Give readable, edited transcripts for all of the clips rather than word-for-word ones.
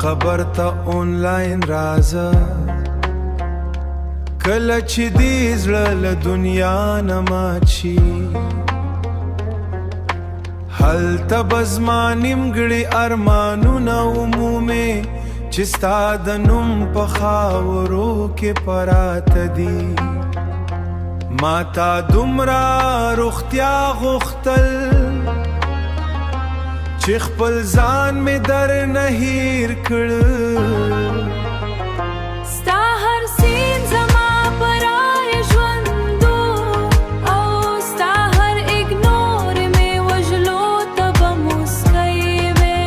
قبر ته آنلاین رازه کله چې دې زړه له دنیا نه مات شي هلته به زما نیمګړي ارمانونه ومومې چې ستا د نوم په خاورو کې پراته دي ما تا دومره روغتیا غوښتل چې خپل ځان مې در نه هیر کړ ستا هر سین زما په رایې ژوندو او ستا هر اګنور مې وژلو ته به موسکی وې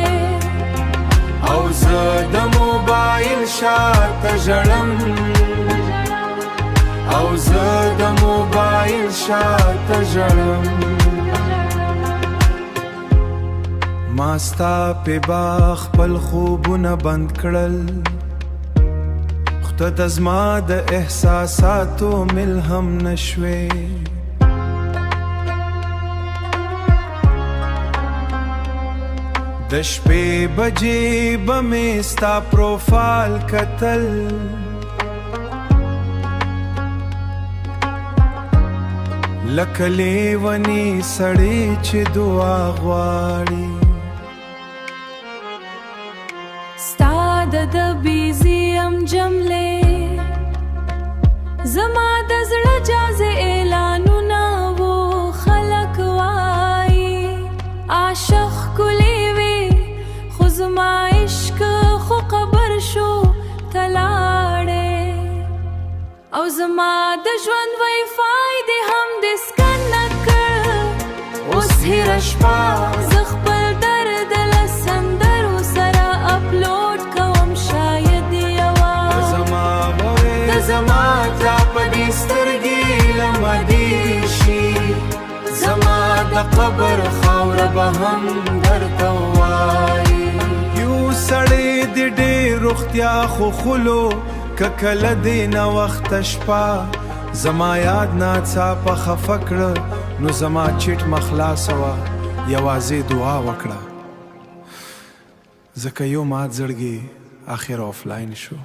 او زه د موبایل شاته ژړم او زه د موبایل شاته ژړم ما ستا پې با خپل خوبونه بند کړل خو ته زما د احساساتو ملهم نشوې د شپې بجې به مې ستا پروفایل کتل لکه لیونی سړی چې دعا غواړي ستا د بیزي ام جملې زما د زړه جازې اعلانونه وو خلک وایي عاشق ښکلې وې خو زما عشق خو قبر شو ته لاړې او زما د ژوند وای فایدې هم دې سکن نه کړ اوس هېره شپه زه خپل درد له سندرو سره اپلوډ کوم شاید یوه ته زما تا په دې سترګې له مدې شي زما د قبر خاوره به هم درته ووایي یو سړی د ډېر روغتیا خو خلو که کله دې ناوخته شپه زما یاد ناڅاپه خفه کړه نو زما چټ مه خلاصه وه یوازې دعا وکړه ځکه یو مات زړګي آخر آفلاین شو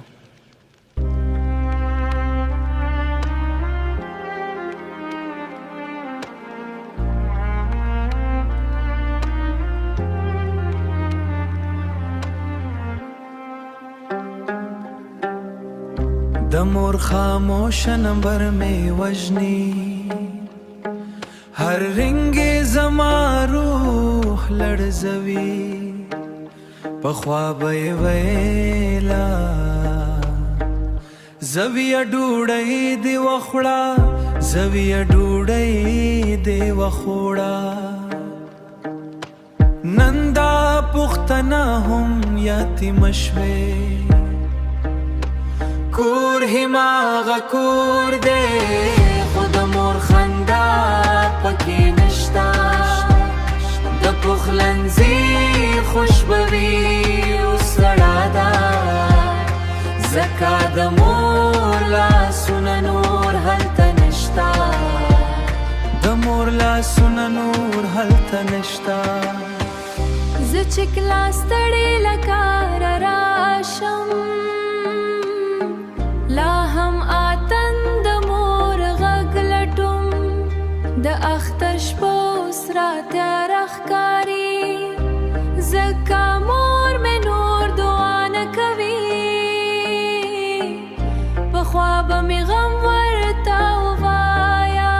د مور خاموش نمبر میں وجنی هر رنگ زما روح لړزوي په خواب ویلا زویه ډوډۍ دی وخوړه زویه ډوډۍ دی وخوړه نندا پختنا هم یتیم شوي کور هماغه کور دی خو د مور خندا پکې نشته د پخلنځي خوشبوي اوس رڼا ده ځکه د مور لاسونه نور هلته نشته د مور لاسونه نور هلته نشته زه چې کله ستړې له کاره راشم لا هم آتن د مور غږ لټوم د اختر شپو اوس راته راښکاري ځکه مور مې نور دعا نه کوي پخوا به مې غم ورته ووایه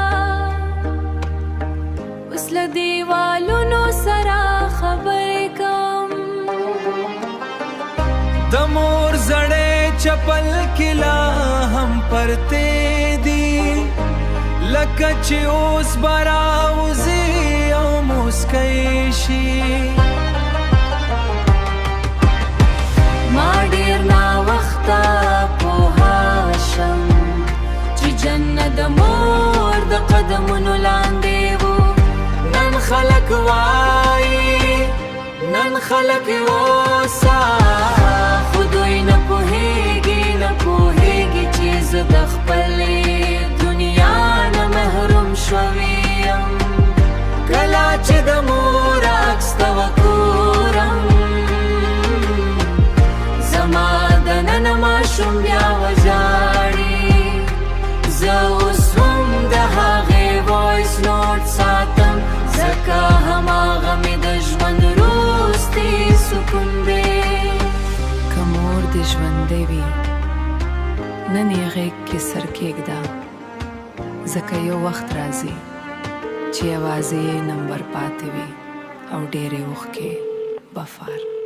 اوس له دیوالونو سره خبرې کوم د مور زړې چپل کلا هم پرتے دی لکه چې اوس براوزی او مسکی شي ما ډیر ناوخته پوه شم چې جنت د مور د قدمونو لاندې وو نن خلک وایي نن خلک اوسه خو دوی نه پوهیږي چې زه د خپلې دنیا نه محروم شوی یم کله چې د مور عکس ته وګورم نن یې غیږ کې سر کېږده ځکه یو وخت راځي چې یوازې یې نمبر پاتې وي او ډېرې اوښکې بفار